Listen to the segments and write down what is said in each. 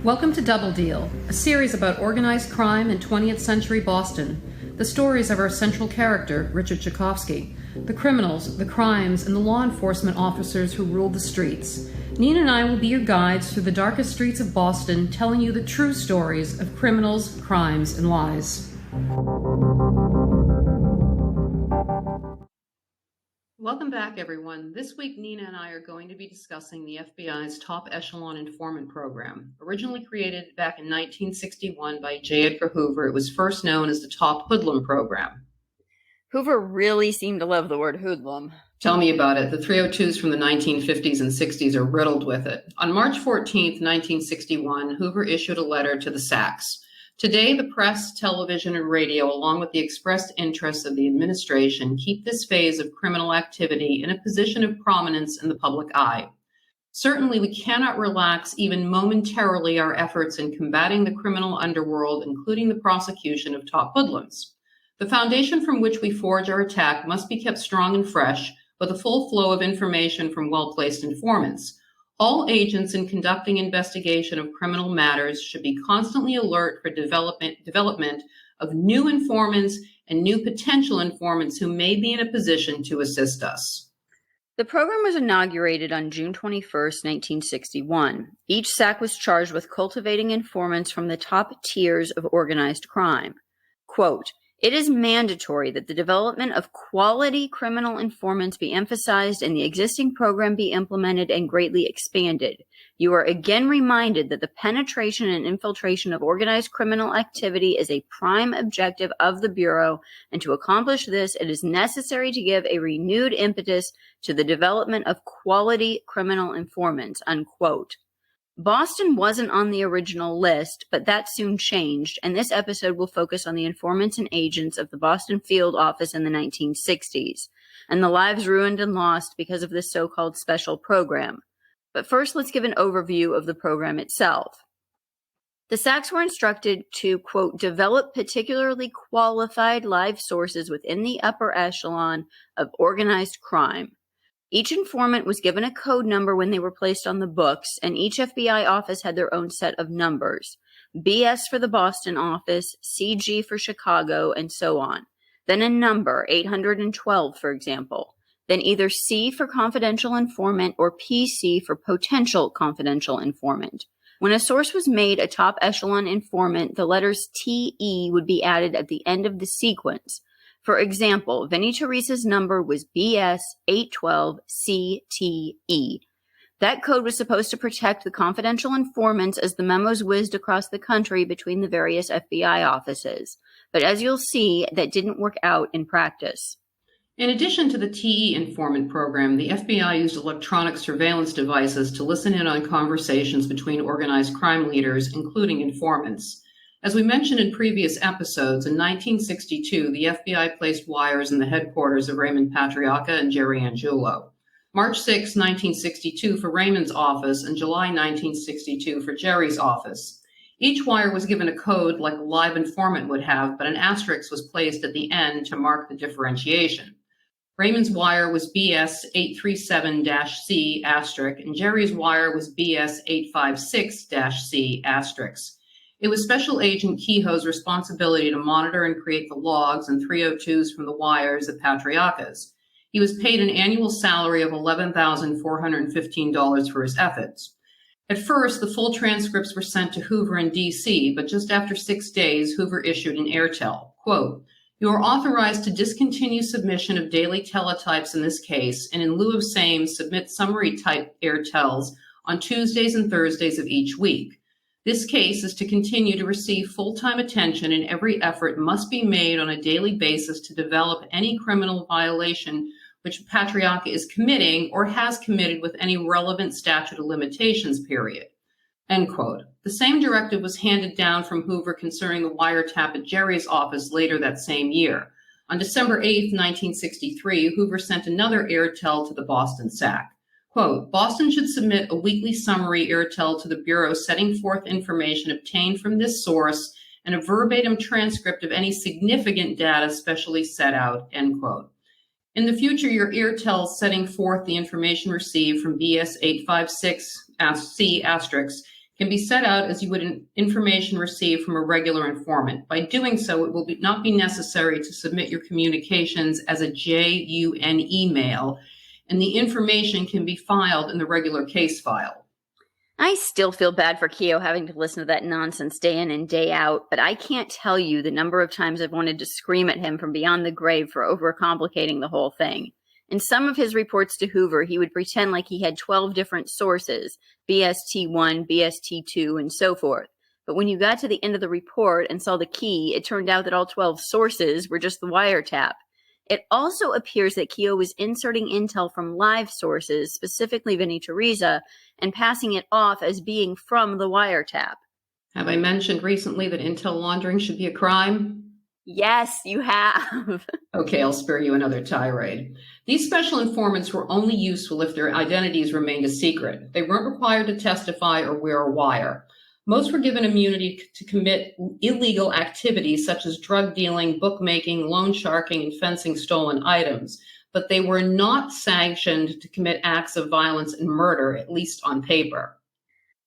Welcome to Double Deal, a series about organized crime in 20th century Boston. The stories of our central character, Richard Tchaikovsky, the criminals, the crimes, and the law enforcement officers who ruled the streets. Nina and I will be your guides through the darkest streets of Boston, telling you the true stories of criminals, crimes, and lies. Welcome back, everyone. This week, Nina and I are going to be discussing the FBI's Top Echelon Informant Program. Originally created back in 1961 by J. Edgar Hoover, it was first known as the Top Hoodlum Program. Hoover really seemed to love the word hoodlum. Tell me about it. The 302s from the 1950s and 60s are riddled with it. On March 14th, 1961, Hoover issued a letter to the SACs. Today, the press, television, and radio, along with the expressed interests of the administration, keep this phase of criminal activity in a position of prominence in the public eye. Certainly, we cannot relax even momentarily our efforts in combating the criminal underworld, including the prosecution of top hoodlums. The foundation from which we forge our attack must be kept strong and fresh, with a full flow of information from well-placed informants. All agents in conducting investigation of criminal matters should be constantly alert for development of new informants and new potential informants who may be in a position to assist us. The program was inaugurated on June 21st, 1961. Each SAC was charged with cultivating informants from the top tiers of organized crime. Quote, "It is mandatory that the development of quality criminal informants be emphasized and the existing program be implemented and greatly expanded. You are again reminded that the penetration and infiltration of organized criminal activity is a prime objective of the Bureau, and to accomplish this, it is necessary to give a renewed impetus to the development of quality criminal informants," unquote. Boston wasn't on the original list, but that soon changed, and this episode will focus on the informants and agents of the Boston field office in the 1960s, and the lives ruined and lost because of this so-called special program. But first, let's give an overview of the program itself. The SACs were instructed to, quote, "develop particularly qualified live sources within the upper echelon of organized crime." Each informant was given a code number when they were placed on the books, and each FBI office had their own set of numbers. BS for the Boston office, CG for Chicago, and so on. Then a number, 812, for example. Then either C for confidential informant or PC for potential confidential informant. When a source was made a top echelon informant, the letters TE would be added at the end of the sequence. For example, Vincent Teresa's number was BS 812CTE. That code was supposed to protect the confidential informants as the memos whizzed across the country between the various FBI offices. But as you'll see, that didn't work out in practice. In addition to the TE informant program, the FBI used electronic surveillance devices to listen in on conversations between organized crime leaders, including informants. As we mentioned in previous episodes, in 1962, the FBI placed wires in the headquarters of Raymond Patriarca and Jerry Angiulo. March 6, 1962 for Raymond's office, and July 1962 for Jerry's office. Each wire was given a code like a live informant would have, but an asterisk was placed at the end to mark the differentiation. Raymond's wire was BS 837-C asterisk, and Jerry's wire was BS 856-C asterisk. It was Special Agent Keough's responsibility to monitor and create the logs and 302s from the wires at Patriarca's. He was paid an annual salary of $11,415 for his efforts. At first, the full transcripts were sent to Hoover in D.C., but just after 6 days, Hoover issued an airtell. Quote, "You are authorized to discontinue submission of daily teletypes in this case, and in lieu of same, submit summary type airtells on Tuesdays and Thursdays of each week. This case is to continue to receive full-time attention, and every effort must be made on a daily basis to develop any criminal violation which Patriarca is committing or has committed with any relevant statute of limitations period." End quote. The same directive was handed down from Hoover concerning the wiretap at Jerry's office later that same year. On December 8, 1963, Hoover sent another airtell to the Boston SAC. Quote, "Boston should submit a weekly summary airtell to the Bureau setting forth information obtained from this source and a verbatim transcript of any significant data specially set out," end quote. In the future, your airtells setting forth the information received from BS 856C asterisk can be set out as you would information received from a regular informant. By doing so, it will not be necessary to submit your communications as a JUN email, and the information can be filed in the regular case file. I still feel bad for Keough having to listen to that nonsense day in and day out, but I can't tell you the number of times I've wanted to scream at him from beyond the grave for overcomplicating the whole thing. In some of his reports to Hoover, he would pretend like he had 12 different sources, BST1, BST2, and so forth. But when you got to the end of the report and saw the key, it turned out that all 12 sources were just the wiretap. It also appears that Keough was inserting intel from live sources, specifically Vincent Teresa, and passing it off as being from the wiretap. Have I mentioned recently that intel laundering should be a crime? Yes, you have. Okay, I'll spare you another tirade. These special informants were only useful if their identities remained a secret. They weren't required to testify or wear a wire. Most were given immunity to commit illegal activities such as drug dealing, bookmaking, loan sharking, and fencing stolen items, but they were not sanctioned to commit acts of violence and murder, at least on paper.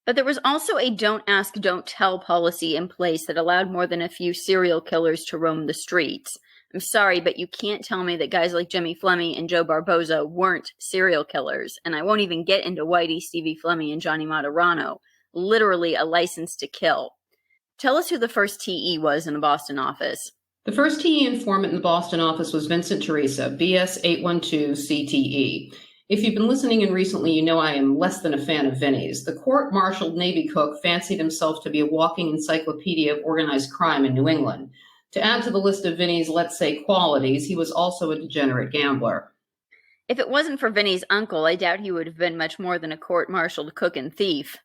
But there was also a don't ask, don't tell policy in place that allowed more than a few serial killers to roam the streets. I'm sorry, but you can't tell me that guys like Jimmy Flemmi and Joe Barboza weren't serial killers, and I won't even get into Whitey, Stevie Flemmi, and Johnny Maturano. Literally a license to kill. Tell us who the first TE was in the Boston office. The first TE informant in the Boston office was Vincent Teresa, BS 812-CTE. If you've been listening in recently, you know I am less than a fan of Vinny's. The court-martialed Navy cook fancied himself to be a walking encyclopedia of organized crime in New England. To add to the list of Vinny's, let's say, qualities, he was also a degenerate gambler. If it wasn't for Vinny's uncle, I doubt he would have been much more than a court-martialed cook and thief.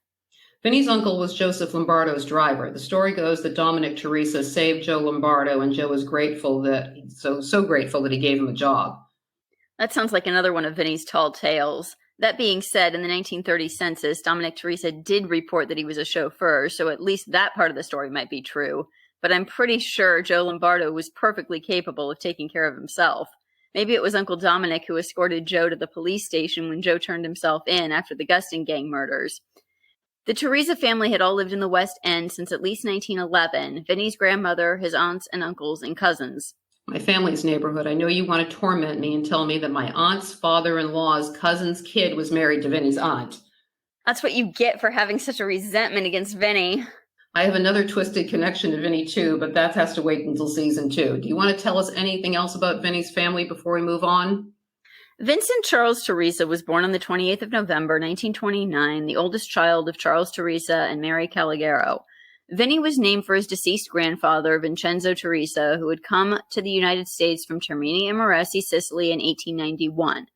Vinny's uncle was Joseph Lombardo's driver. The story goes that Dominic Teresa saved Joe Lombardo, and Joe was grateful so grateful that he gave him a job. That sounds like another one of Vinny's tall tales. That being said, in the 1930 census, Dominic Teresa did report that he was a chauffeur, so at least that part of the story might be true. But I'm pretty sure Joe Lombardo was perfectly capable of taking care of himself. Maybe it was Uncle Dominic who escorted Joe to the police station when Joe turned himself in after the Guston gang murders. The Teresa family had all lived in the West End since at least 1911, Vinny's grandmother, his aunts and uncles, and cousins. My family's neighborhood. I know you want to torment me and tell me that my aunt's father-in-law's cousin's kid was married to Vinny's aunt. That's what you get for having such a resentment against Vinny. I have another twisted connection to Vinny too, but that has to wait until season 2. Do you want to tell us anything else about Vinny's family before we move on? Vincent Charles Teresa was born on the 28th of November, 1929, the oldest child of Charles Teresa and Mary Calligaro. Vinny was named for his deceased grandfather, Vincenzo Teresa, who had come to the United States from Termini and Moressi, Sicily in 1891.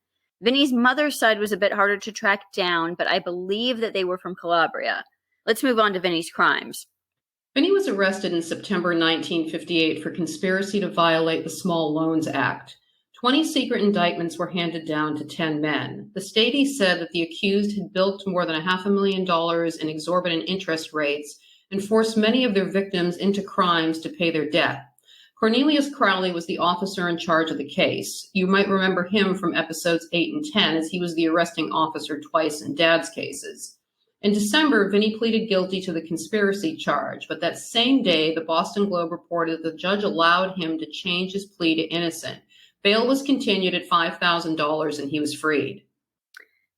Vinny's mother's side was a bit harder to track down, but I believe that they were from Calabria. Let's move on to Vinny's crimes. Vinny was arrested in September 1958 for conspiracy to violate the Small Loans Act. 20 secret indictments were handed down to 10 men. The statey said that the accused had bilked more than $500,000 in exorbitant interest rates and forced many of their victims into crimes to pay their debt. Cornelius Crowley was the officer in charge of the case. You might remember him from episodes 8 and 10, as he was the arresting officer twice in Dad's cases. In December, Vinny pleaded guilty to the conspiracy charge, but that same day, the Boston Globe reported that the judge allowed him to change his plea to innocent. Bail was continued at $5,000 and he was freed.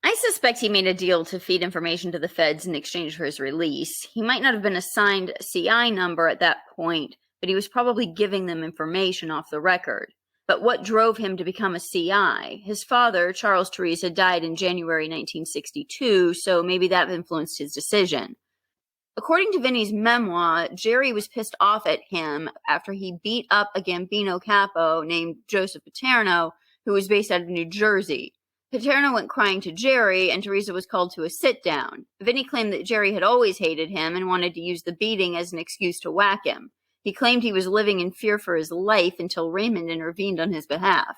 I suspect he made a deal to feed information to the feds in exchange for his release. He might not have been assigned a CI number at that point, but he was probably giving them information off the record. But what drove him to become a CI? His father, Charles Teresa, died in January 1962, so maybe that influenced his decision. According to Vinny's memoir, Jerry was pissed off at him after he beat up a Gambino capo named Joseph Paterno, who was based out of New Jersey. Paterno went crying to Jerry, and Teresa was called to a sit-down. Vinny claimed that Jerry had always hated him and wanted to use the beating as an excuse to whack him. He claimed he was living in fear for his life until Raymond intervened on his behalf.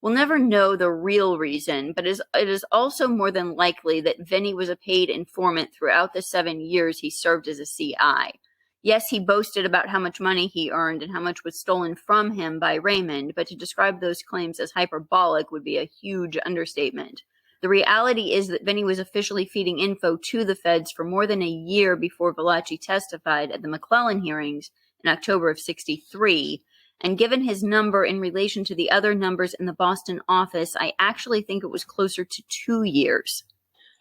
We'll never know the real reason, but it is also more than likely that Vinny was a paid informant throughout the 7 years he served as a CI. Yes, he boasted about how much money he earned and how much was stolen from him by Raymond, but to describe those claims as hyperbolic would be a huge understatement. The reality is that Vinny was officially feeding info to the feds for more than a year before Valachi testified at the McLaughlin hearings in October of 63. And given his number in relation to the other numbers in the Boston office, I actually think it was closer to 2 years.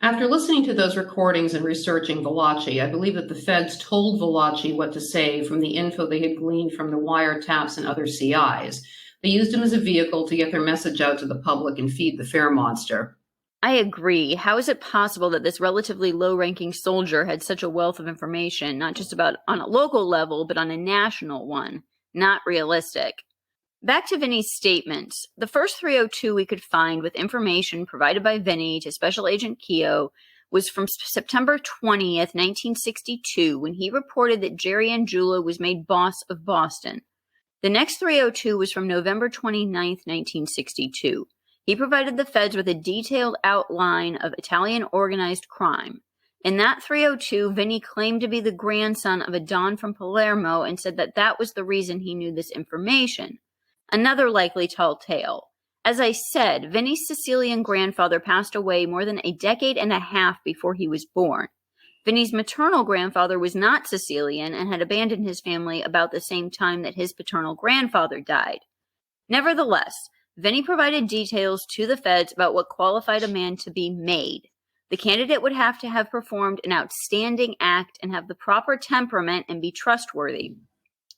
After listening to those recordings and researching Valachi, I believe that the feds told Valachi what to say from the info they had gleaned from the wiretaps and other CIs. They used him as a vehicle to get their message out to the public and feed the fear monster. I agree. How is it possible that this relatively low-ranking soldier had such a wealth of information, not just about on a local level, but on a national one? Not realistic. Back to Vinny's statements. The first 302 we could find with information provided by Vinny to Special Agent Keough was from September 20th, 1962, when he reported that Jerry Angiulo was made boss of Boston. The next 302 was from November 29th, 1962. He provided the feds with a detailed outline of Italian organized crime. In that 302, Vinny claimed to be the grandson of a Don from Palermo and said that that was the reason he knew this information. Another likely tall tale. As I said, Vinny's Sicilian grandfather passed away more than a decade and a half before he was born. Vinny's maternal grandfather was not Sicilian and had abandoned his family about the same time that his paternal grandfather died. Nevertheless, Vinny provided details to the feds about what qualified a man to be made. The candidate would have to have performed an outstanding act and have the proper temperament and be trustworthy.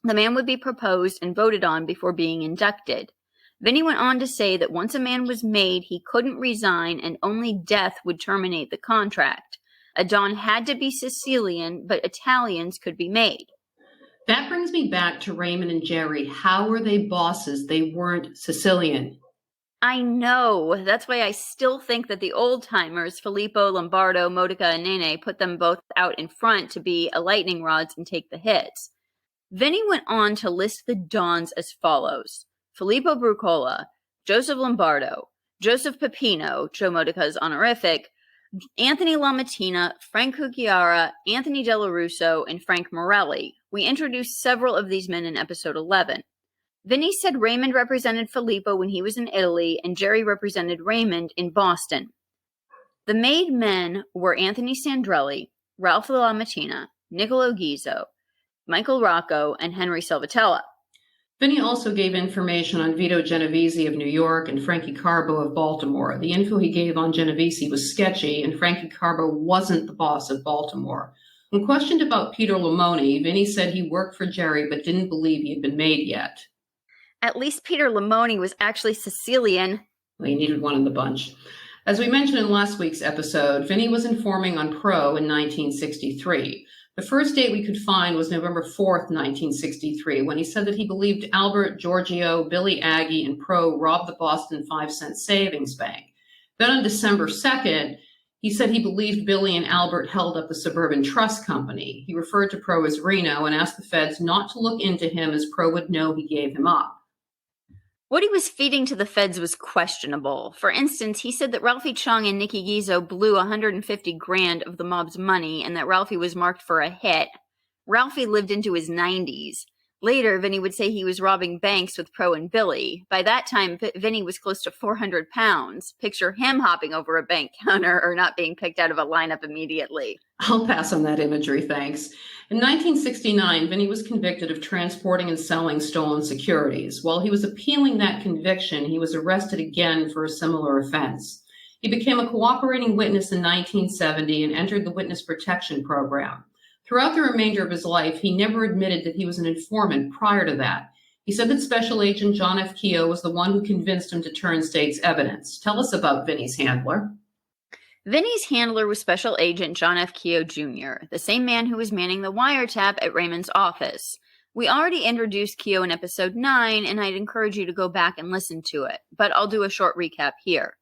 The man would be proposed and voted on before being inducted. Vinny went on to say that once a man was made, he couldn't resign and only death would terminate the contract. A Don had to be Sicilian, but Italians could be made. That brings me back to Raymond and Jerry. How were they bosses? They weren't Sicilian. I know. That's why I still think that the old-timers, Filippo, Lombardo, Modica, and Nene, put them both out in front to be a lightning rods and take the hits. Vinny went on to list the Dons as follows: Filippo Brucola, Joseph Lombardo, Joseph Peppino, Joe Modica's honorific, Anthony LaMattina, Frank Cucchiara, Anthony Della Russo, and Frank Morelli. We introduced several of these men in episode 11. Vinny said Raymond represented Filippo when he was in Italy, and Jerry represented Raymond in Boston. The made men were Anthony Sandrelli, Ralph LaMattina, Niccolo Gizzo, Michael Rocco, and Henry Salvatella. Vinny also gave information on Vito Genovese of New York and Frankie Carbo of Baltimore. The info he gave on Genovese was sketchy, and Frankie Carbo wasn't the boss of Baltimore. When questioned about Peter Limoni, Vinny said he worked for Jerry but didn't believe he had been made yet. At least Peter Limoni was actually Sicilian. Well, he needed one in the bunch. As we mentioned in last week's episode, Vinny was informing on Pro in 1963. The first date we could find was November 4th, 1963, when he said that he believed Albert, Giorgio, Billy Aggie, and Pro robbed the Boston 5-cent savings bank. Then on December 2nd, he said he believed Billy and Albert held up the Suburban Trust Company. He referred to Pro as Reno and asked the feds not to look into him as Pro would know he gave him up. What he was feeding to the feds was questionable. For instance, he said that Ralphie Chung and Nicky Gizzo blew $150,000 of the mob's money and that Ralphie was marked for a hit. Ralphie lived into his 90s. Later, Vinny would say he was robbing banks with Pro and Billy. By that time, Vinny was close to 400 pounds. Picture him hopping over a bank counter or not being picked out of a lineup immediately. I'll pass on that imagery, thanks. In 1969, Vinny was convicted of transporting and selling stolen securities. While he was appealing that conviction, he was arrested again for a similar offense. He became a cooperating witness in 1970 and entered the Witness Protection Program. Throughout the remainder of his life, he never admitted that he was an informant prior to that. He said that Special Agent John F. Keough was the one who convinced him to turn state's evidence. Tell us about Vinny's handler. Vinny's handler was Special Agent John F. Keough Jr., the same man who was manning the wiretap at Raymond's office. We already introduced Keough in episode 9, and I'd encourage you to go back and listen to it, but I'll do a short recap here.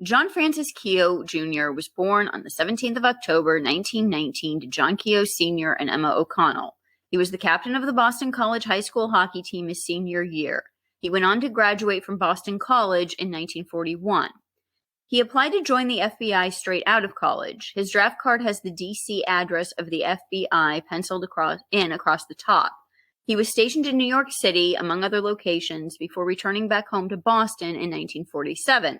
John Francis Keough Jr. was born on the 17th of October, 1919, to John Keough Sr. and Emma O'Connell. He was the captain of the Boston College high school hockey team his senior year. He went on to graduate from Boston College in 1941. He applied to join the FBI straight out of college. His draft card has the D.C. address of the FBI penciled across the top. He was stationed in New York City, among other locations, before returning back home to Boston in 1947.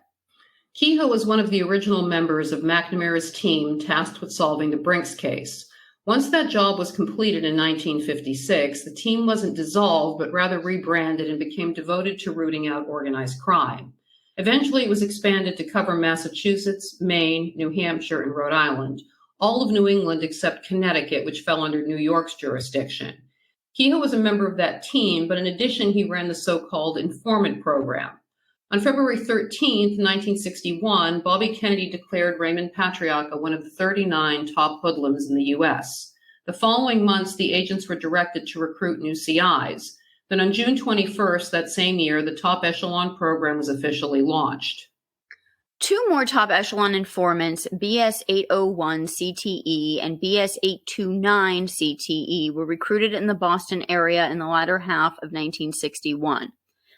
Keough was one of the original members of McNamara's team tasked with solving the Brinks case. Once that job was completed in 1956, the team wasn't dissolved, but rather rebranded and became devoted to rooting out organized crime. Eventually, it was expanded to cover Massachusetts, Maine, New Hampshire, and Rhode Island, all of New England except Connecticut, which fell under New York's jurisdiction. Keough was a member of that team, but in addition, he ran the so-called Informant program. On February 13, 1961, Bobby Kennedy declared Raymond Patriarca one of the 39 top hoodlums in the U.S. The following months, the agents were directed to recruit new CIs. Then on June 21st that same year, the top echelon program was officially launched. Two more top echelon informants, BS 801 CTE and BS 829 CTE, were recruited in the Boston area in the latter half of 1961.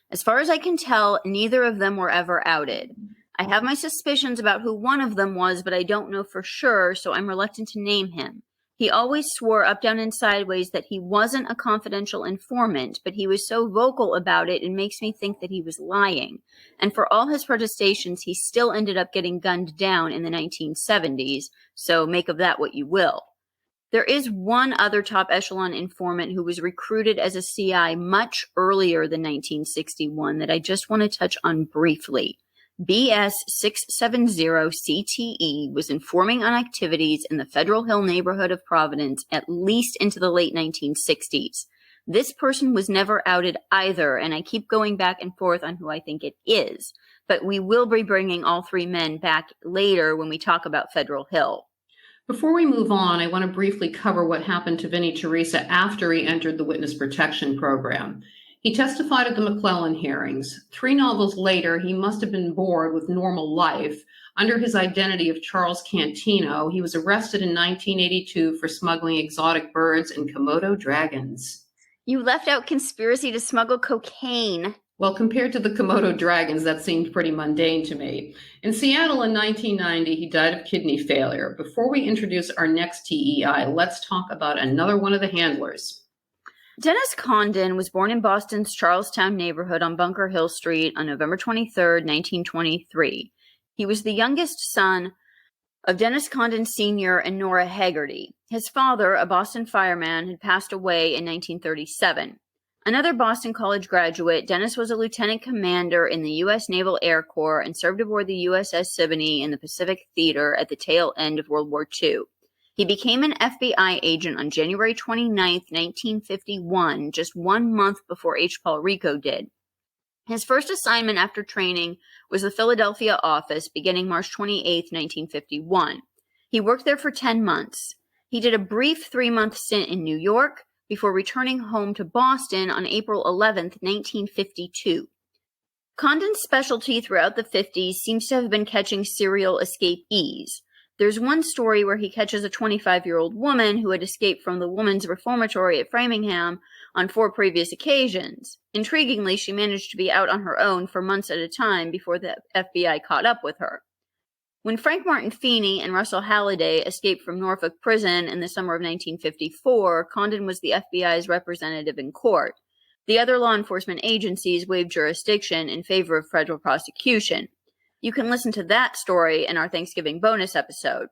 As far as I can tell, neither of them were ever outed. I have my suspicions about who one of them was, but I don't know for sure, so I'm reluctant to name him. He always swore up, down, and sideways that he wasn't a confidential informant, but he was so vocal about it, it makes me think that he was lying. And for all his protestations, he still ended up getting gunned down in the 1970s, so make of that what you will. There is one other top echelon informant who was recruited as a CI much earlier than 1961 that I just want to touch on briefly. BS 670 CTE was informing on activities in the Federal Hill neighborhood of Providence at least into the late 1960s. This person was never outed either, and I keep going back and forth on who I think it is, but we will be bringing all three men back later when we talk about Federal Hill. Before we move on, I want to briefly cover what happened to Vincent Teresa after he entered the Witness Protection Program. He testified at the McLaughlins hearings. 3 novels later, he must have been bored with normal life. Under his identity of Charles Cantino, he was arrested in 1982 for smuggling exotic birds and Komodo dragons. You left out conspiracy to smuggle cocaine. Well, compared to the Komodo dragons, that seemed pretty mundane to me. In Seattle in 1990, he died of kidney failure. Before we introduce our next TEI, let's talk about another one of the handlers. Dennis Condon was born in Boston's Charlestown neighborhood on Bunker Hill Street on November 23, 1923. He was the youngest son of Dennis Condon Sr. and Nora Haggerty. His father, a Boston fireman, had passed away in 1937. Another Boston College graduate, Dennis was a lieutenant commander in the U.S. Naval Air Corps and served aboard the USS Siboney in the Pacific Theater at the tail end of World War II. He became an FBI agent on January 29, 1951, just 1 month before H. Paul Rico did. His first assignment after training was the Philadelphia office, beginning March 28, 1951. He worked there for 10 months. He did a brief 3-month stint in New York, before returning home to Boston on April 11, 1952. Condon's specialty throughout the 50s seems to have been catching serial escapees. There's one story where he catches a 25-year-old woman who had escaped from the women's reformatory at Framingham on 4 previous occasions. Intriguingly, she managed to be out on her own for months at a time before the FBI caught up with her. When Frank Martin Feeney and Russell Halliday escaped from Norfolk Prison in the summer of 1954, Condon was the FBI's representative in court. The other law enforcement agencies waived jurisdiction in favor of federal prosecution. You can listen to that story in our Thanksgiving bonus episode.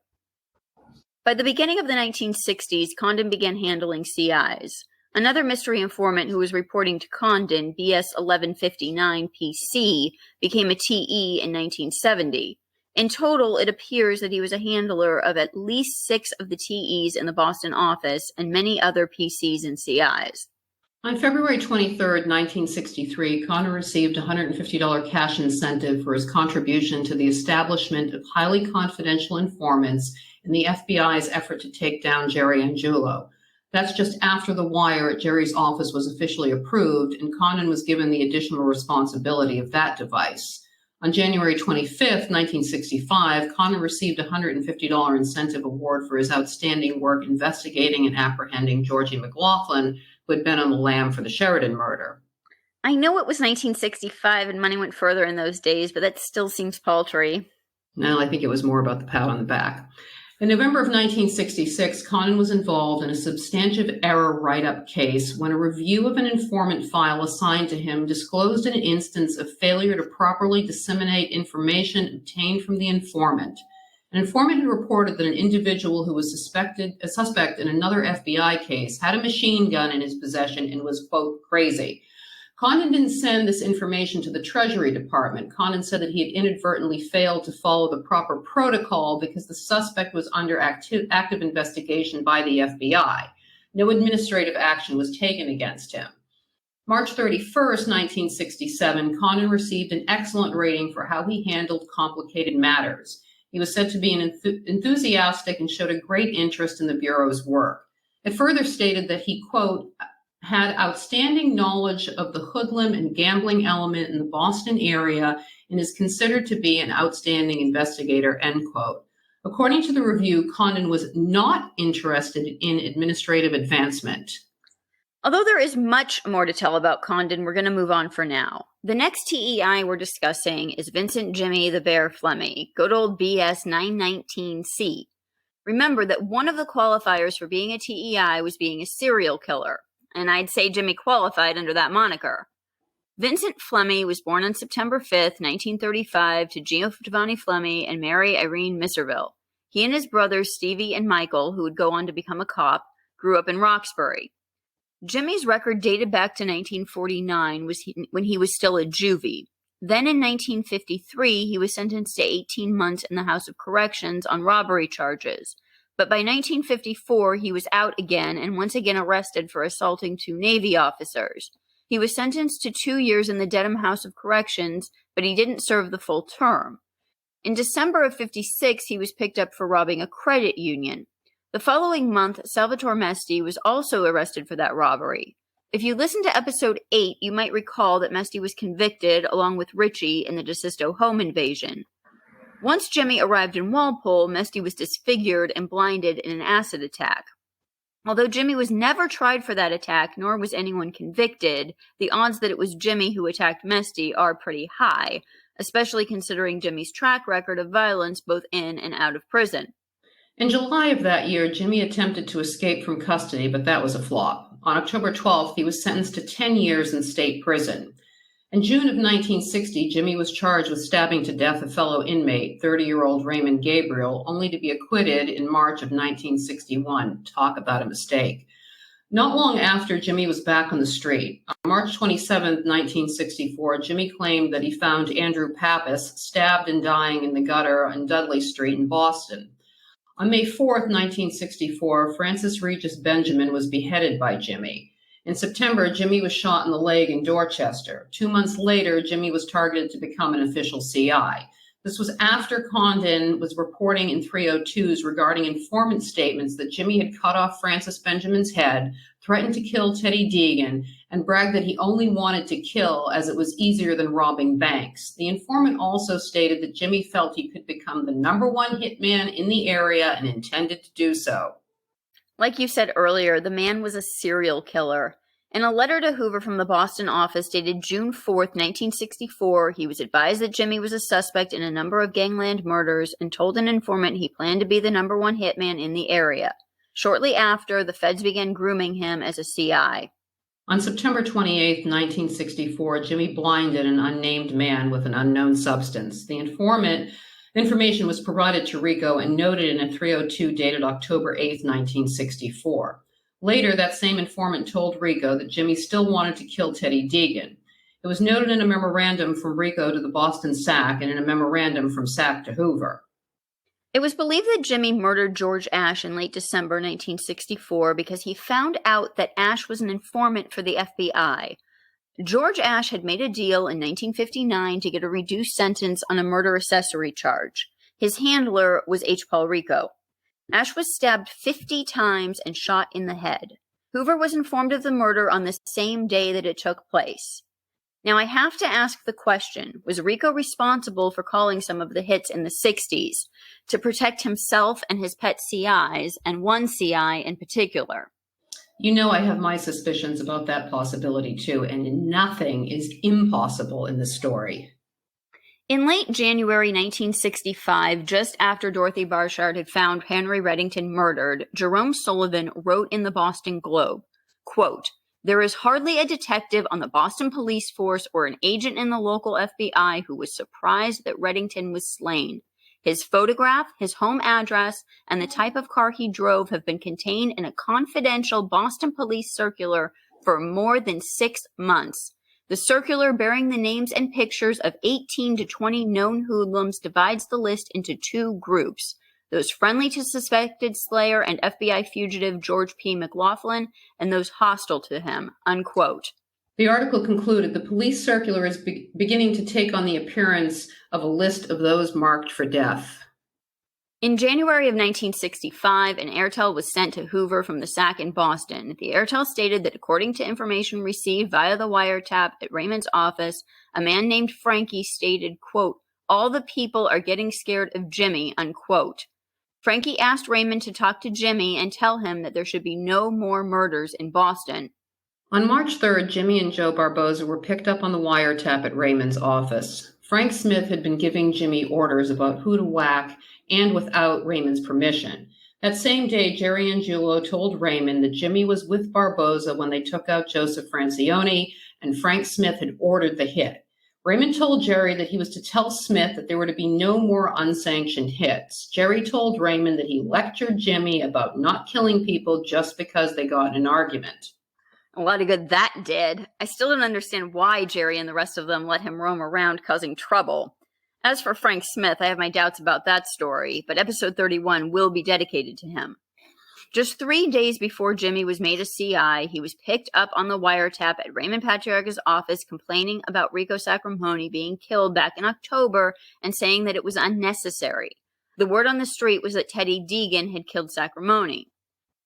By the beginning of the 1960s, Condon began handling CIs. Another mystery informant who was reporting to Condon, BS 1159 PC, became a TE in 1970. In total, it appears that he was a handler of at least 6 of the TEs in the Boston office and many other PCs and CIs. On February 23, 1963, Condon received a $150 cash incentive for his contribution to the establishment of highly confidential informants in the FBI's effort to take down Jerry Angiulo. That's just after the wire at Jerry's office was officially approved, and Condon was given the additional responsibility of that device. On January 25, 1965, Condon received a $150 incentive award for his outstanding work investigating and apprehending Georgie McLaughlin, who had been on the lam for the Sheridan murder. I know it was 1965 and money went further in those days, but that still seems paltry. No, I think it was more about the pat on the back. In November of 1966, Condon was involved in a substantive error write-up case when a review of an informant file assigned to him disclosed an instance of failure to properly disseminate information obtained from the informant. An informant had reported that an individual who was a suspect in another FBI case had a machine gun in his possession and was, quote, crazy. Condon didn't send this information to the Treasury Department. Condon said that he had inadvertently failed to follow the proper protocol because the suspect was under active investigation by the FBI. No administrative action was taken against him. March 31st, 1967, Condon received an excellent rating for how he handled complicated matters. He was said to be enthusiastic and showed a great interest in the Bureau's work. It further stated that he, quote, had outstanding knowledge of the hoodlum and gambling element in the Boston area and is considered to be an outstanding investigator, end quote. According to the review, Condon was not interested in administrative advancement. Although there is much more to tell about Condon, we're going to move on for now. The next TEI we're discussing is Vincent Jimmy the Bear Flemmi, good old BS 919C. Remember that one of the qualifiers for being a TEI was being a serial killer, and I'd say Jimmy qualified under that moniker. Vincent Flemmi was born on September 5th, 1935 to Giovanni Flemmi and Mary Irene Misserville. He and his brothers Stevie and Michael, who would go on to become a cop, grew up in Roxbury. Jimmy's record dated back to 1949 when he was still a juvie. Then in 1953, he was sentenced to 18 months in the House of Corrections on robbery charges. But by 1954, he was out again and once again arrested for assaulting 2 Navy officers. He was sentenced to 2 years in the Dedham House of Corrections, but he didn't serve the full term. In December of 56, he was picked up for robbing a credit union. The following month, Salvatore Mesti was also arrested for that robbery. If you listen to episode 8, you might recall that Mesti was convicted along with Richie in the DeSisto home invasion. Once Jimmy arrived in Walpole, Mesti was disfigured and blinded in an acid attack. Although Jimmy was never tried for that attack, nor was anyone convicted, the odds that it was Jimmy who attacked Mesti are pretty high, especially considering Jimmy's track record of violence both in and out of prison. In July of that year, Jimmy attempted to escape from custody, but that was a flop. On October 12th, he was sentenced to 10 years in state prison. In June of 1960, Jimmy was charged with stabbing to death a fellow inmate, 30-year-old Raymond Gabriel, only to be acquitted in March of 1961. Talk about a mistake. Not long after, Jimmy was back on the street. On March 27, 1964, Jimmy claimed that he found Andrew Pappas stabbed and dying in the gutter on Dudley Street in Boston. On May 4, 1964, Francis Regis Benjamin was beheaded by Jimmy. In September, Jimmy was shot in the leg in Dorchester. 2 months later, Jimmy was targeted to become an official CI. This was after Condon was reporting in 302s regarding informant statements that Jimmy had cut off Francis Benjamin's head, threatened to kill Teddy Deegan, and bragged that he only wanted to kill as it was easier than robbing banks. The informant also stated that Jimmy felt he could become the #1 hitman in the area and intended to do so. Like you said earlier, the man was a serial killer. In a letter to Hoover from the Boston office dated June 4th, 1964, he was advised that Jimmy was a suspect in a number of gangland murders and told an informant he planned to be the #1 hitman in the area. Shortly after, the feds began grooming him as a CI. On September 28, 1964, Jimmy blinded an unnamed man with an unknown substance. The information was provided to Rico and noted in a 302 dated October 8, 1964. Later, that same informant told Rico that Jimmy still wanted to kill Teddy Deegan. It was noted in a memorandum from Rico to the Boston SAC and in a memorandum from SAC to Hoover. It was believed that Jimmy murdered George Ashe in late December 1964 because he found out that Ashe was an informant for the FBI. George Ashe had made a deal in 1959 to get a reduced sentence on a murder accessory charge. His handler was H. Paul Rico. Ashe was stabbed 50 times and shot in the head. Hoover was informed of the murder on the same day that it took place. Now, I have to ask the question, was Rico responsible for calling some of the hits in the 60s to protect himself and his pet CIs, and one CI in particular? You know, I have my suspicions about that possibility too, and nothing is impossible in this story. In late January 1965, just after Dorothy Barshard had found Henry Reddington murdered, Jerome Sullivan wrote in the Boston Globe, quote, "There is hardly a detective on the Boston police force or an agent in the local FBI who was surprised that Reddington was slain. His photograph, his home address, and the type of car he drove have been contained in a confidential Boston police circular for more than 6 months. The circular bearing the names and pictures of 18 to 20 known hoodlums divides the list into 2 groups, those friendly to suspected slayer and FBI fugitive George P. McLaughlin, and those hostile to him," unquote. The article concluded the police circular is beginning to take on the appearance of a list of those marked for death. In January of 1965, an airtel was sent to Hoover from the SAC in Boston. The airtel stated that according to information received via the wiretap at Raymond's office, a man named Frankie stated, quote, "All the people are getting scared of Jimmy," unquote. Frankie asked Raymond to talk to Jimmy and tell him that there should be no more murders in Boston. On March 3rd, Jimmy and Joe Barboza were picked up on the wiretap at Raymond's office. Frank Smith had been giving Jimmy orders about who to whack and without Raymond's permission. That same day, Jerry Angiulo told Raymond that Jimmy was with Barboza when they took out Joseph Francione and Frank Smith had ordered the hit. Raymond told Jerry that he was to tell Smith that there were to be no more unsanctioned hits. Jerry told Raymond that he lectured Jimmy about not killing people just because they got in an argument. A lot of good that did. I still don't understand why Jerry and the rest of them let him roam around causing trouble. As for Frank Smith, I have my doubts about that story, but episode 31 will be dedicated to him. Just 3 days before Jimmy was made a CI, he was picked up on the wiretap at Raymond Patriarca's office complaining about Rico Sacramone being killed back in October and saying that it was unnecessary. The word on the street was that Teddy Deegan had killed Sacramone.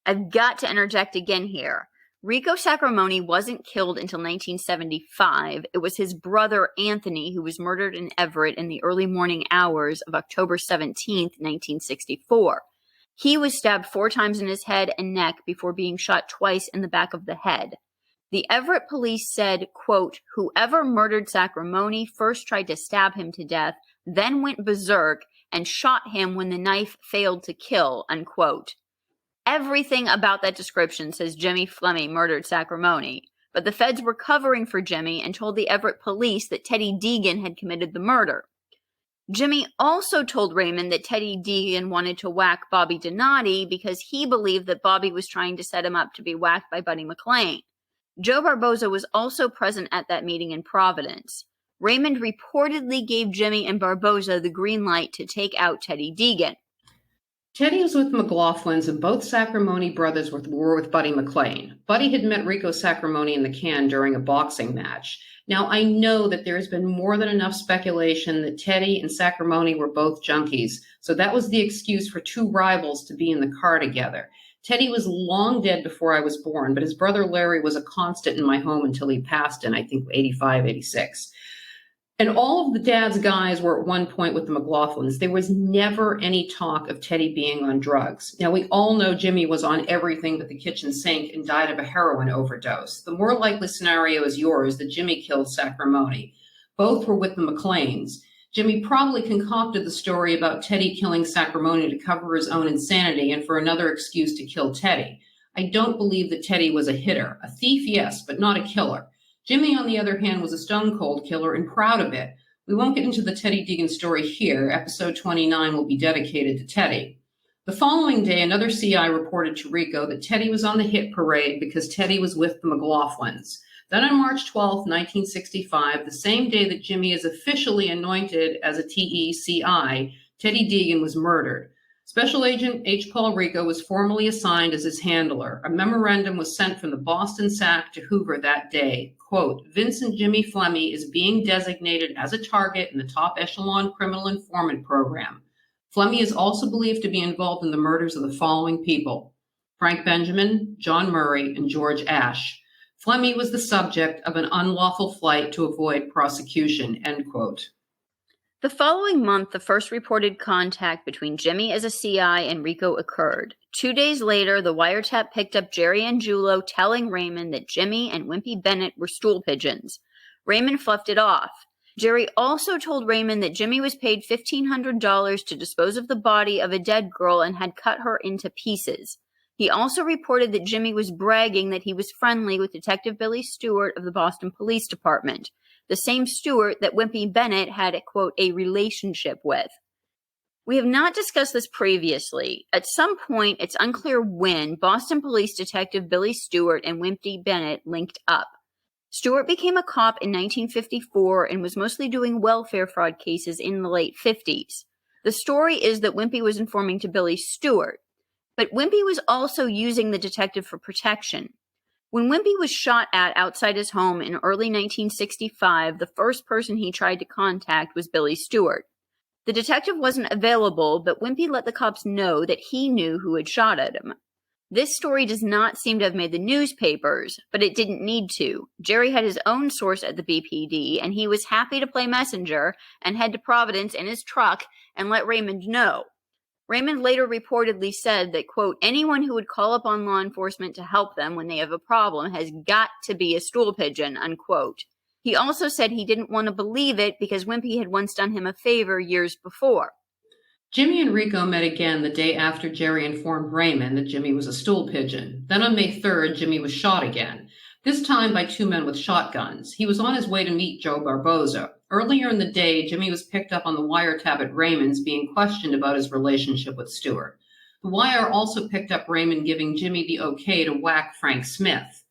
I've got to interject again here. Rico Sacramone wasn't killed until 1975. It was his brother Anthony who was murdered in Everett in the early morning hours of October 17, 1964. He was stabbed 4 times in his head and neck before being shot twice in the back of the head. The Everett police said, quote, "Whoever murdered Sacramone first tried to stab him to death, then went berserk and shot him when the knife failed to kill," unquote. Everything about that description says Jimmy Flemmi murdered Sacramone, but the feds were covering for Jimmy and told the Everett police that Teddy Deegan had committed the murder. Jimmy also told Raymond that Teddy Deegan wanted to whack Bobby Donati because he believed that Bobby was trying to set him up to be whacked by Buddy McLean. Joe Barboza was also present at that meeting in Providence. Raymond reportedly gave Jimmy and Barboza the green light to take out Teddy Deegan. Teddy was with McLaughlins, and both Sacramone brothers were with Buddy McLean. Buddy had met Rico Sacramone in the can during a boxing match. Now, I know that there has been more than enough speculation that Teddy and Sacramone were both junkies, so that was the excuse for 2 rivals to be in the car together. Teddy was long dead before I was born, but his brother Larry was a constant in my home until he passed in, I think, 85, 86. And all of the dad's guys were at one point with the McLaughlins. There was never any talk of Teddy being on drugs. Now, we all know Jimmy was on everything but the kitchen sink and died of a heroin overdose. The more likely scenario is yours, that Jimmy killed Sacramone. Both were with the McLeans. Jimmy probably concocted the story about Teddy killing Sacramone to cover his own insanity and for another excuse to kill Teddy. I don't believe that Teddy was a hitter. A thief, yes, but not a killer. Jimmy, on the other hand, was a stone-cold killer and proud of it. We won't get into the Teddy Deegan story here. Episode 29 will be dedicated to Teddy. The following day, another CI reported to Rico that Teddy was on the hit parade because Teddy was with the McLaughlins. Then on March 12, 1965, the same day that Jimmy is officially anointed as a TECI, Teddy Deegan was murdered. Special Agent H. Paul Rico was formally assigned as his handler. A memorandum was sent from the Boston SAC to Hoover that day. Quote, "Vincent Jimmy Flemmi is being designated as a target in the top echelon criminal informant program. Flemmi is also believed to be involved in the murders of the following people: Frank Benjamin, John Murray, and George Ashe. Flemmi was the subject of an unlawful flight to avoid prosecution," end quote. The following month, the first reported contact between Jimmy as a CI and Rico occurred. 2 days later, the wiretap picked up Jerry Angiulo telling Raymond that Jimmy and Wimpy Bennett were stool pigeons. Raymond fluffed it off. Jerry also told Raymond that Jimmy was paid $1,500 to dispose of the body of a dead girl and had cut her into pieces. He also reported that Jimmy was bragging that he was friendly with Detective Billy Stewart of the Boston Police Department, the same Stewart that Wimpy Bennett had, quote, a relationship with. We have not discussed this previously. At some point, it's unclear when, Boston Police Detective Billy Stewart and Wimpy Bennett linked up. Stewart became a cop in 1954 and was mostly doing welfare fraud cases in the late 50s. The story is that Wimpy was informing to Billy Stewart, but Wimpy was also using the detective for protection. When Wimpy was shot at outside his home in early 1965, the first person he tried to contact was Billy Stewart. The detective wasn't available, but Wimpy let the cops know that he knew who had shot at him. This story does not seem to have made the newspapers, but it didn't need to. Jerry had his own source at the BPD, and he was happy to play messenger and head to Providence in his truck and let Raymond know. Raymond later reportedly said that, quote, anyone who would call upon law enforcement to help them when they have a problem has got to be a stool pigeon, unquote. He also said he didn't want to believe it because Wimpy had once done him a favor years before. Jimmy and Rico met again the day after Jerry informed Raymond that Jimmy was a stool pigeon. Then on May 3rd, Jimmy was shot again, this time by two men with shotguns. He was on his way to meet Joe Barboza. Earlier in the day, Jimmy was picked up on the wiretap at Raymond's being questioned about his relationship with Stewart. The wire also picked up Raymond giving Jimmy the okay to whack Frank Smith.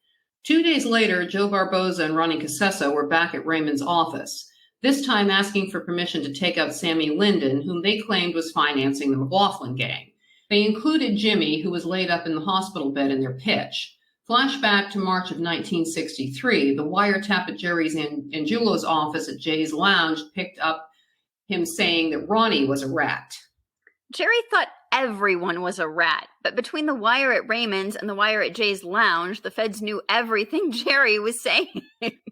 2 days later, Joe Barboza and Ronnie Cassesso were back at Raymond's office, this time asking for permission to take out Sammy Linden, whom they claimed was financing the McLaughlin gang. They included Jimmy, who was laid up in the hospital bed in their pitch. Flashback to March of 1963, the wiretap at Jerry's Angiulo's office at Jay's Lounge picked up him saying that Ronnie was a rat. Jerry thought everyone was a rat, but between the wire at Raymond's and the wire at Jay's Lounge, the feds knew everything Jerry was saying.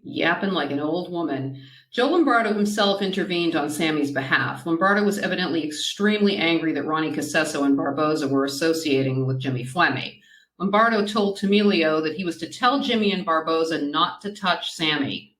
Yapping like an old woman. Joe Lombardo himself intervened on Sammy's behalf. Lombardo was evidently extremely angry that Ronnie Cassesso and Barboza were associating with Jimmy Flemmi. Lombardo told Tamilio that he was to tell Jimmy and Barboza not to touch Sammy.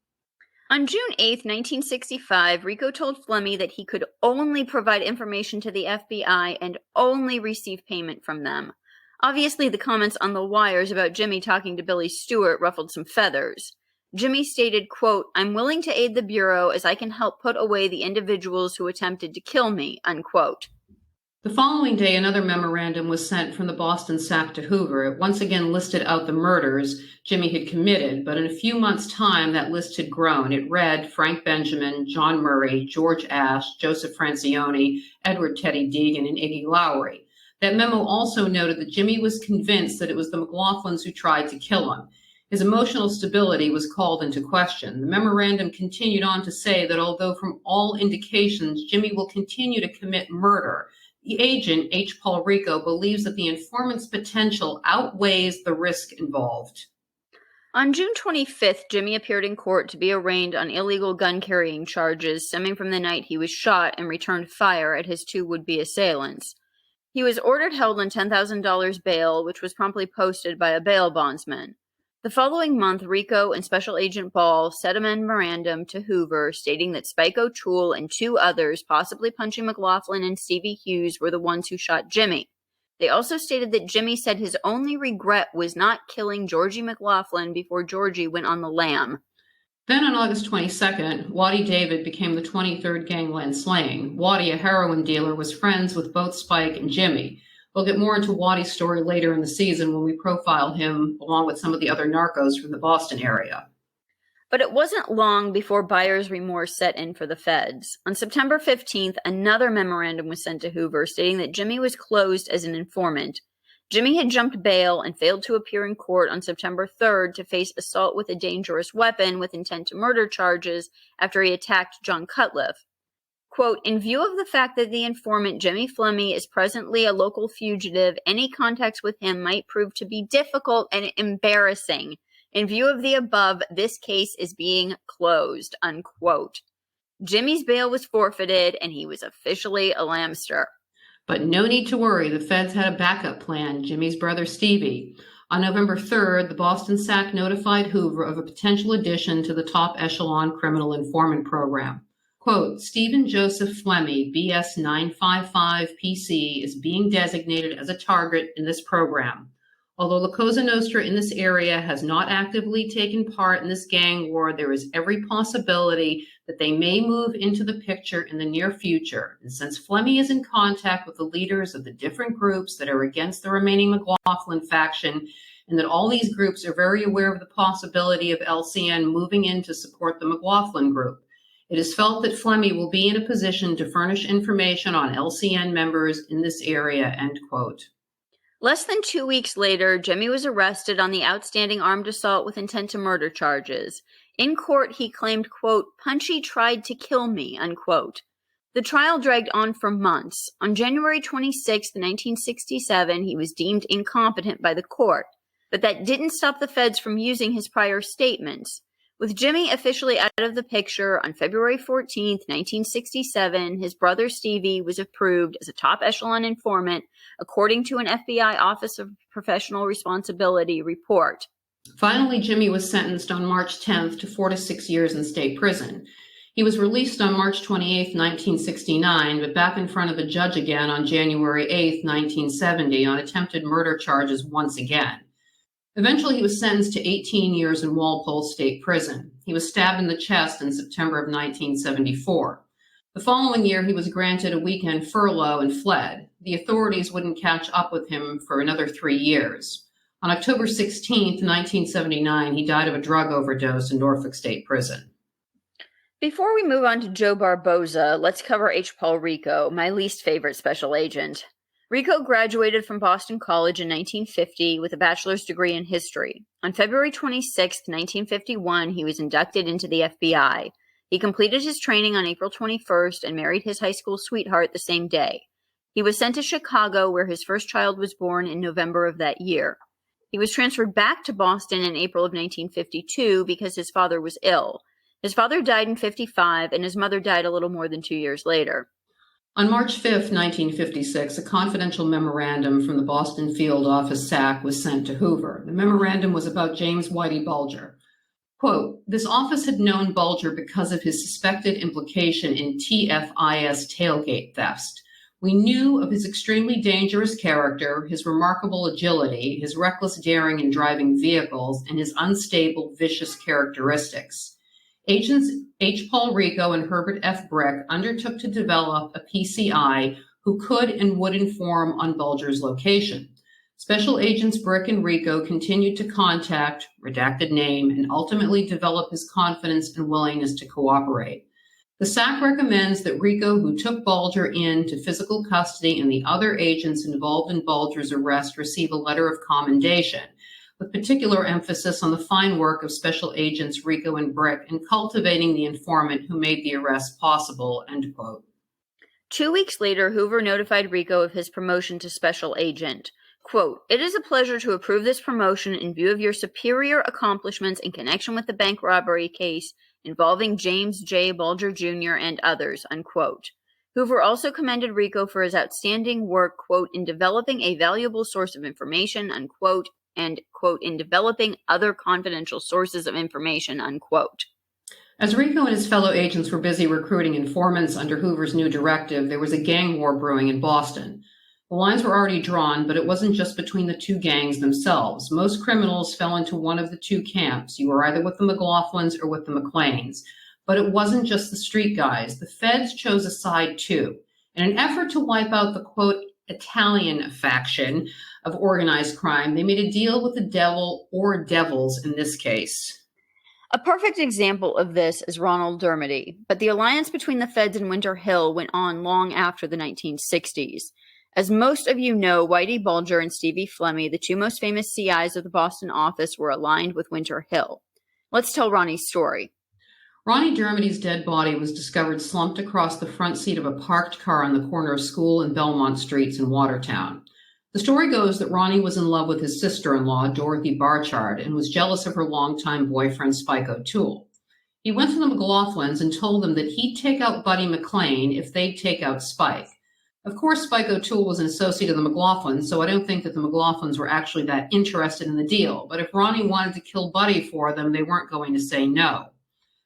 On June 8, 1965, Rico told Flemmi that he could only provide information to the FBI and only receive payment from them. Obviously, the comments on the wires about Jimmy talking to Billy Stewart ruffled some feathers. Jimmy stated, quote, I'm willing to aid the Bureau as I can help put away the individuals who attempted to kill me, unquote. The following day, another memorandum was sent from the Boston SAC to Hoover. It once again listed out the murders Jimmy had committed, but in a few months' time, that list had grown. It read Frank Benjamin, John Murray, George Ash, Joseph Francione, Edward Teddy Deegan, and Iggy Lowry. That memo also noted that Jimmy was convinced that it was the McLaughlins who tried to kill him. His emotional stability was called into question. The memorandum continued on to say that although from all indications Jimmy will continue to commit murder, the agent, H. Paul Rico, believes that the informant's potential outweighs the risk involved. On June 25th, Jimmy appeared in court to be arraigned on illegal gun-carrying charges stemming from the night he was shot and returned fire at his two would-be assailants. He was ordered held on $10,000 bail, which was promptly posted by a bail bondsman. The following month, Rico and Special Agent Ball sent a memorandum to Hoover stating that Spike O'Toole and two others, possibly Punchy McLaughlin and Stevie Hughes, were the ones who shot Jimmy. They also stated that Jimmy said his only regret was not killing Georgie McLaughlin before Georgie went on the lam. Then on August 22nd, Waddy David became the 23rd gangland slaying. Waddy, a heroin dealer, was friends with both Spike and Jimmy. We'll get more into Waddy's story later in the season when we profile him along with some of the other narcos from the Boston area. But it wasn't long before buyer's remorse set in for the feds. On September 15th, another memorandum was sent to Hoover stating that Jimmy was closed as an informant. Jimmy had jumped bail and failed to appear in court on September 3rd to face assault with a dangerous weapon with intent to murder charges after he attacked John Cutliff. Quote, in view of the fact that the informant, Jimmy Flemmi, is presently a local fugitive, any contacts with him might prove to be difficult and embarrassing. In view of the above, this case is being closed, unquote. Jimmy's bail was forfeited, and he was officially a lamster. But no need to worry, the feds had a backup plan, Jimmy's brother Stevie. On November 3rd, the Boston SAC notified Hoover of a potential addition to the top echelon criminal informant program. Quote, Stephen Joseph Flemmi, BS 955 PC, is being designated as a target in this program. Although La Cosa Nostra in this area has not actively taken part in this gang war, there is every possibility that they may move into the picture in the near future. And since Flemmi is in contact with the leaders of the different groups that are against the remaining McLaughlin faction, and that all these groups are very aware of the possibility of LCN moving in to support the McLaughlin group, it is felt that Flemmi will be in a position to furnish information on LCN members in this area, end quote. Less than 2 weeks later, Jimmy was arrested on the outstanding armed assault with intent to murder charges. In court, he claimed, quote, Punchy tried to kill me, unquote. The trial dragged on for months. On January 26, 1967, he was deemed incompetent by the court, but that didn't stop the feds from using his prior statements. With Jimmy officially out of the picture, on February 14, 1967, his brother Stevie was approved as a top echelon informant, according to an FBI Office of Professional Responsibility report. Finally, Jimmy was sentenced on March 10th to 4 to 6 years in state prison. He was released on March 28, 1969, but back in front of a judge again on January 8, 1970, on attempted murder charges once again. Eventually, he was sentenced to 18 years in Walpole State Prison. He was stabbed in the chest in September of 1974. The following year, he was granted a weekend furlough and fled. The authorities wouldn't catch up with him for another 3 years. On October 16, 1979, he died of a drug overdose in Norfolk State Prison. Before we move on to Joe Barboza, let's cover H. Paul Rico, my least favorite special agent. Rico graduated from Boston College in 1950 with a bachelor's degree in history. On February 26, 1951, he was inducted into the FBI. He completed his training on April 21st and married his high school sweetheart the same day. He was sent to Chicago, where his first child was born in November of that year. He was transferred back to Boston in April of 1952 because his father was ill. His father died in 1955, and his mother died a little more than 2 years later. On March 5, 1956, a confidential memorandum from the Boston Field Office SAC was sent to Hoover. The memorandum was about James Whitey Bulger. Quote, this office had known Bulger because of his suspected implication in TFIS tailgate theft. We knew of his extremely dangerous character, his remarkable agility, his reckless daring in driving vehicles, and his unstable, vicious characteristics. Agents H. Paul Rico and Herbert F. Brick undertook to develop a PCI who could and would inform on Bulger's location. Special Agents Brick and Rico continued to contact, redacted name, and ultimately develop his confidence and willingness to cooperate. The SAC recommends that Rico, who took Bulger into physical custody, and the other agents involved in Bulger's arrest receive a letter of commendation, with particular emphasis on the fine work of Special Agents Rico and Brick in cultivating the informant who made the arrest possible, end quote. 2 weeks later, Hoover notified Rico of his promotion to Special Agent. Quote, it is a pleasure to approve this promotion in view of your superior accomplishments in connection with the bank robbery case involving James J. Bulger Jr. and others, unquote. Hoover also commended Rico for his outstanding work, quote, in developing a valuable source of information, unquote, and, quote, in developing other confidential sources of information, unquote. As Rico and his fellow agents were busy recruiting informants under Hoover's new directive, there was a gang war brewing in Boston. The lines were already drawn, but it wasn't just between the two gangs themselves. Most criminals fell into one of the two camps. You were either with the McLaughlins or with the McLeans. But it wasn't just the street guys. The feds chose a side too. In an effort to wipe out the, quote, Italian faction of organized crime, they made a deal with the devil or devils in this case. A perfect example of this is Ronald Dermody, but the alliance between the feds and Winter Hill went on long after the 1960s. As most of you know, Whitey Bulger and Stevie Flemmi, the two most famous CIs of the Boston office, were aligned with Winter Hill. Let's tell Ronnie's story. Ronnie Dermody's dead body was discovered slumped across the front seat of a parked car on the corner of School and Belmont Streets in Watertown. The story goes that Ronnie was in love with his sister-in-law, Dorothy Barchard, and was jealous of her longtime boyfriend, Spike O'Toole. He went to the McLaughlins and told them that he'd take out Buddy McLean if they'd take out Spike. Of course, Spike O'Toole was an associate of the McLaughlins, so I don't think that the McLaughlins were actually that interested in the deal. But if Ronnie wanted to kill Buddy for them, they weren't going to say no.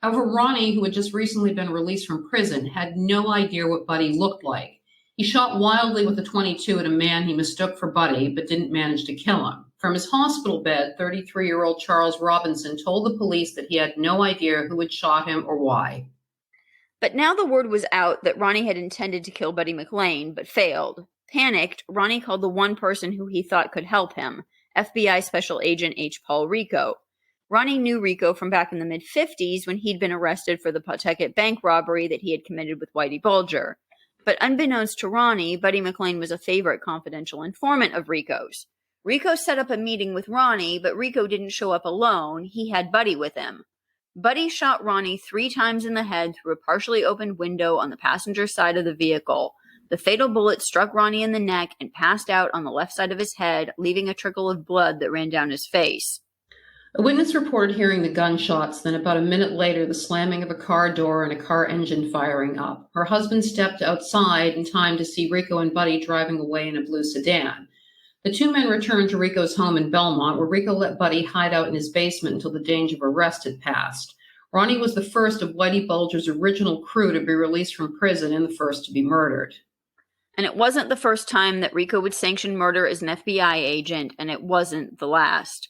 However, Ronnie, who had just recently been released from prison, had no idea what Buddy looked like. He shot wildly with a .22 at a man he mistook for Buddy, but didn't manage to kill him. From his hospital bed, 33-year-old Charles Robinson told the police that he had no idea who had shot him or why. But now the word was out that Ronnie had intended to kill Buddy McLean, but failed. Panicked, Ronnie called the one person who he thought could help him, FBI Special Agent H. Paul Rico. Ronnie knew Rico from back in the mid-50s when he'd been arrested for the Pawtucket bank robbery that he had committed with Whitey Bulger. But unbeknownst to Ronnie, Buddy McLean was a favorite confidential informant of Rico's. Rico set up a meeting with Ronnie, but Rico didn't show up alone. He had Buddy with him. Buddy shot Ronnie 3 times in the head through a partially opened window on the passenger side of the vehicle. The fatal bullet struck Ronnie in the neck and passed out on the left side of his head, leaving a trickle of blood that ran down his face. A witness reported hearing the gunshots, then about a minute later the slamming of a car door and a car engine firing up. Her husband stepped outside in time to see Rico and Buddy driving away in a blue sedan. The 2 men returned to Rico's home in Belmont, where Rico let Buddy hide out in his basement until the danger of arrest had passed. Ronnie was the first of Whitey Bulger's original crew to be released from prison and the first to be murdered. And it wasn't the first time that Rico would sanction murder as an FBI agent, and it wasn't the last.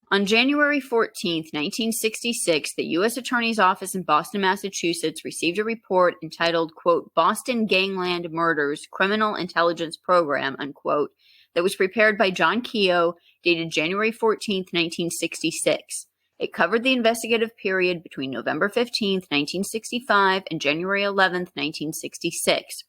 On January 14, 1966, the U.S. Attorney's Office in Boston, Massachusetts received a report entitled, quote, Boston Gangland Murders Criminal Intelligence Program, unquote, that was prepared by John Keough, dated January 14, 1966. It covered the investigative period between November 15, 1965 and January 11, 1966.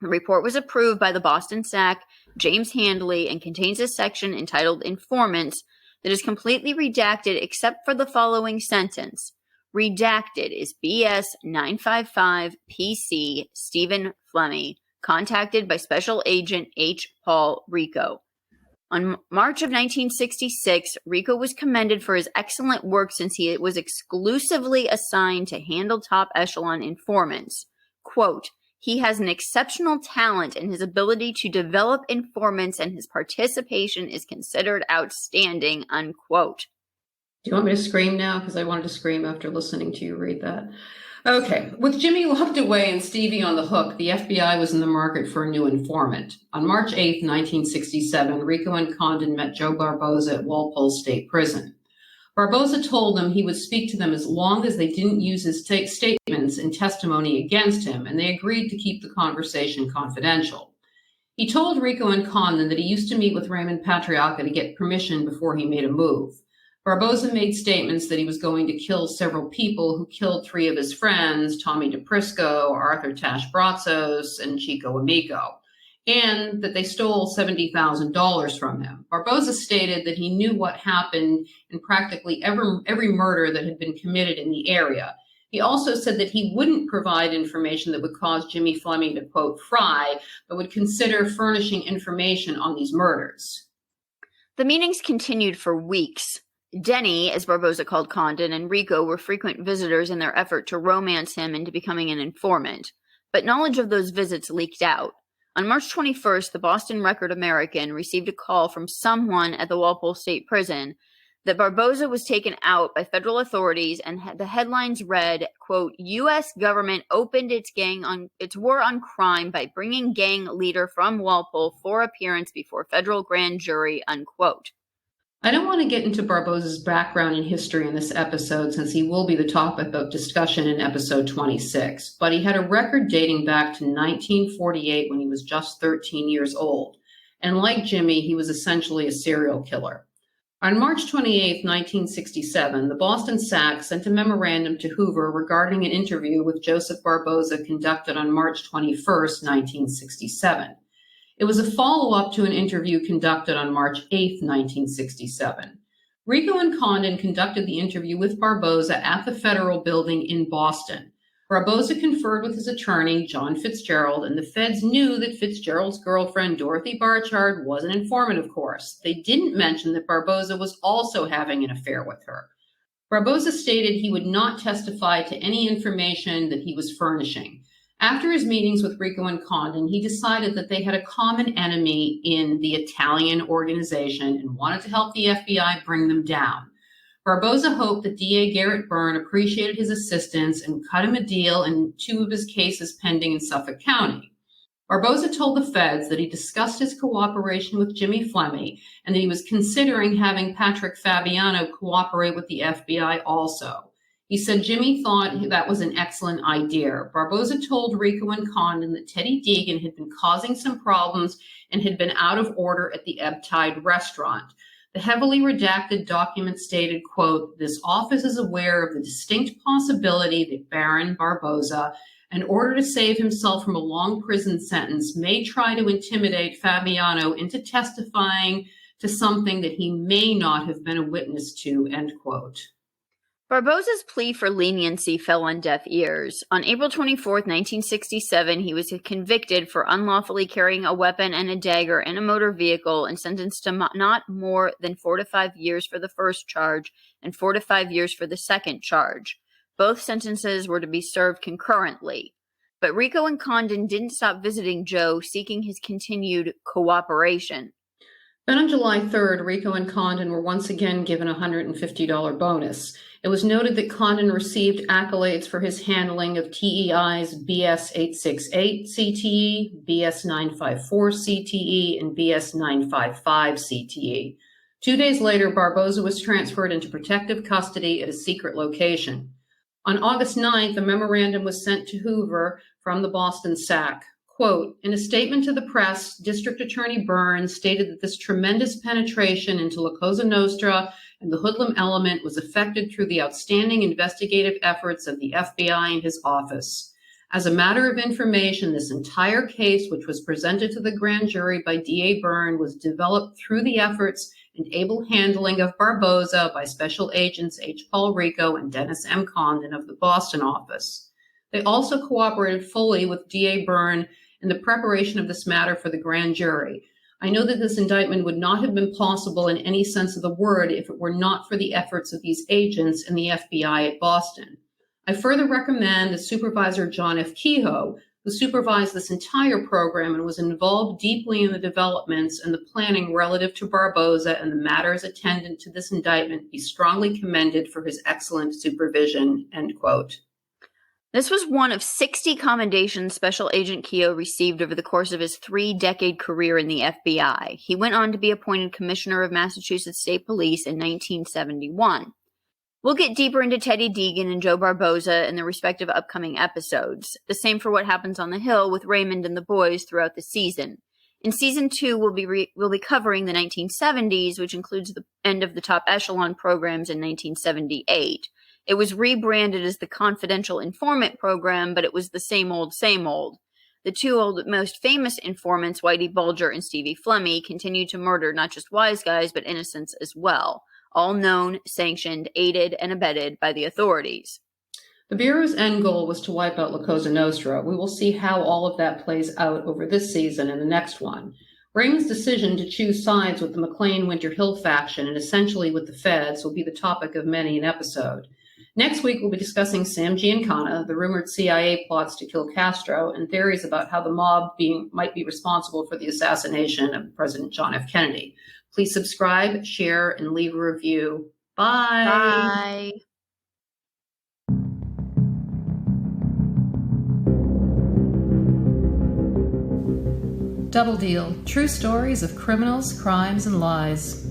The report was approved by the Boston SAC, James Handley, and contains a section entitled Informants that is completely redacted except for the following sentence. Redacted is BS 955 PC Stephen Flemmi, contacted by Special Agent H. Paul Rico. On March of 1966, Rico was commended for his excellent work since he was exclusively assigned to handle top echelon informants. Quote, he has an exceptional talent in his ability to develop informants and his participation is considered outstanding, unquote. Do you want me to scream now? Because I wanted to scream after listening to you read that. Okay, with Jimmy locked away and Stevie on the hook, the FBI was in the market for a new informant. On March 8, 1967, Rico and Condon met Joe Barboza at Walpole State Prison. Barboza told them he would speak to them as long as they didn't use his statements and testimony against him, and they agreed to keep the conversation confidential. He told Rico and Condon that he used to meet with Raymond Patriarca to get permission before he made a move. Barboza made statements that he was going to kill several people who killed 3 of his friends, Tommy DePrisco, Arthur Tash Brazos, and Chico Amico, and that they stole $70,000 from him. Barboza stated that he knew what happened in practically every murder that had been committed in the area. He also said that he wouldn't provide information that would cause Jimmy Flemmi to, quote, fry, but would consider furnishing information on these murders. The meetings continued for weeks. Denny, as Barboza called Condon, and Rico were frequent visitors in their effort to romance him into becoming an informant. But knowledge of those visits leaked out. On March 21st, the Boston Record-American received a call from someone at the Walpole State Prison that Barboza was taken out by federal authorities, and the headlines read, quote, U.S. government opened its war on crime by bringing gang leader from Walpole for appearance before federal grand jury, unquote. I don't want to get into Barboza's background and history in this episode since he will be the topic of discussion in episode 26, but he had a record dating back to 1948 when he was just 13 years old. And like Jimmy, he was essentially a serial killer. On March 28, 1967, the Boston SAC sent a memorandum to Hoover regarding an interview with Joseph Barboza conducted on March 21, 1967. It was a follow-up to an interview conducted on March 8, 1967. Rico and Condon conducted the interview with Barboza at the Federal Building in Boston. Barboza conferred with his attorney, John Fitzgerald, and the feds knew that Fitzgerald's girlfriend, Dorothy Barchard, was an informant, of course. They didn't mention that Barboza was also having an affair with her. Barboza stated he would not testify to any information that he was furnishing. After his meetings with Rico and Condon, he decided that they had a common enemy in the Italian organization and wanted to help the FBI bring them down. Barboza hoped that DA Garrett Byrne appreciated his assistance and cut him a deal in 2 of his cases pending in Suffolk County. Barboza told the feds that he discussed his cooperation with Jimmy Flemmi and that he was considering having Patrick Fabiano cooperate with the FBI also. He said Jimmy thought that was an excellent idea. Barboza told Rico and Condon that Teddy Deegan had been causing some problems and had been out of order at the Ebb Tide restaurant. The heavily redacted document stated, quote, "This office is aware of the distinct possibility that Baron Barboza, in order to save himself from a long prison sentence, may try to intimidate Fabiano into testifying to something that he may not have been a witness to," end quote. Barboza's plea for leniency fell on deaf ears. On April 24, 1967, he was convicted for unlawfully carrying a weapon and a dagger in a motor vehicle and sentenced to not more than 4 to 5 years for the first charge and 4 to 5 years for the second charge. Both sentences were to be served concurrently. But Rico and Condon didn't stop visiting Joe, seeking his continued cooperation. Then on July 3rd, Rico and Condon were once again given a $150 bonus. It was noted that Condon received accolades for his handling of TEI's BS 868 CTE, BS 954 CTE, and BS 955 CTE. 2 days later, Barboza was transferred into protective custody at a secret location. On August 9th, a memorandum was sent to Hoover from the Boston SAC. Quote, "In a statement to the press, District Attorney Byrne stated that this tremendous penetration into La Cosa Nostra and the hoodlum element was effected through the outstanding investigative efforts of the FBI and his office. As a matter of information, this entire case, which was presented to the grand jury by DA Byrne, was developed through the efforts and able handling of Barboza by Special Agents H. Paul Rico and Dennis M. Condon of the Boston office. They also cooperated fully with DA Byrne in the preparation of this matter for the grand jury. I know that this indictment would not have been possible in any sense of the word if it were not for the efforts of these agents and the FBI at Boston. I further recommend that Supervisor John F. Keough, who supervised this entire program and was involved deeply in the developments and the planning relative to Barboza and the matters attendant to this indictment, be strongly commended for his excellent supervision," end quote. This was one of 60 commendations Special Agent Keough received over the course of his 3-decade career in the FBI. He went on to be appointed Commissioner of Massachusetts State Police in 1971. We'll get deeper into Teddy Deegan and Joe Barboza in the respective upcoming episodes. The same for what happens on the Hill with Raymond and the boys throughout the season. In Season 2, we'll be covering the 1970s, which includes the end of the top echelon programs in 1978. It was rebranded as the Confidential Informant Program, but it was the same old, same old. The 2 most famous informants, Whitey Bulger and Stevie Flemmi, continued to murder not just wise guys, but innocents as well. All known, sanctioned, aided, and abetted by the authorities. The Bureau's end goal was to wipe out La Cosa Nostra. We will see how all of that plays out over this season and the next one. Raymond's decision to choose sides with the McLean-Winter Hill faction and essentially with the feds will be the topic of many an episode. Next week, we'll be discussing Sam Giancana, the rumored CIA plots to kill Castro, and theories about how the mob might be responsible for the assassination of President John F. Kennedy. Please subscribe, share, and leave a review. Bye. Bye. Double Deal. True stories of criminals, crimes, and lies.